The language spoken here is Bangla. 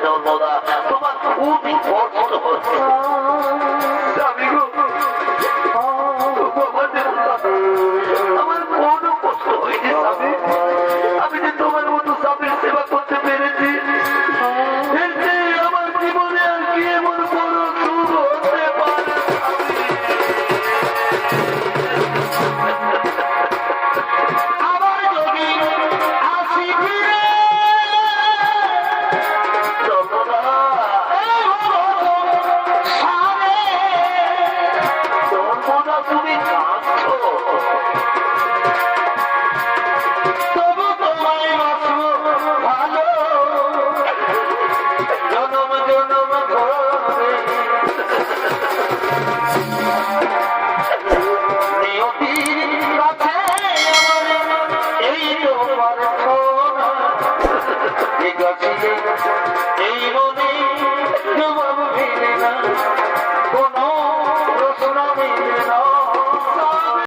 জন্মদা তোমার খুবই কষ্ট হচ্ছে আমার কোনো কষ্ট হয়নি স্বামী আমি যে তোমার মতো স্বামীর সেবা করতে পেরেছি আমার জীবনে আর কি এমন বড় সুখ হতে পারে তুমি কাঁদছো তবু তোমায় বাঁচবো ভালো জনম জনম ধরে নিয়তির কাছে আমার এই তোমার সোনা ঠিক আছে এই মনে